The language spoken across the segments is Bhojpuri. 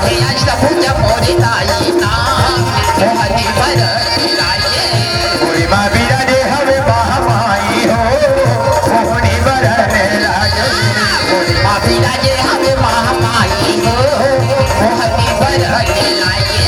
आहे अष्टभुजा मोरी ताई ना मोहनी भरती राये मोरी माँ बिराजे हवे महामाई हो मोहनी भरने लागे मोरी माँ बिराजे हवे महामाई हो मोहनी भरती राये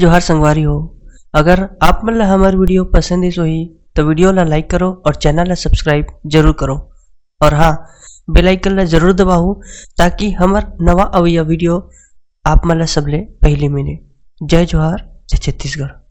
जोहार संगवारी हो। अगर आप मन ला हमार वीडियो पसंद ही सोही तो वीडियो ला लाइक करो और चैनल ला सब्सक्राइब जरूर करो और हाँ बेल आइकन ला जरूर दबाओ ताकि हमार नवा अवैया वीडियो आप मन ला सबले पहले मिले। जय जोहार, जय छत्तीसगढ़।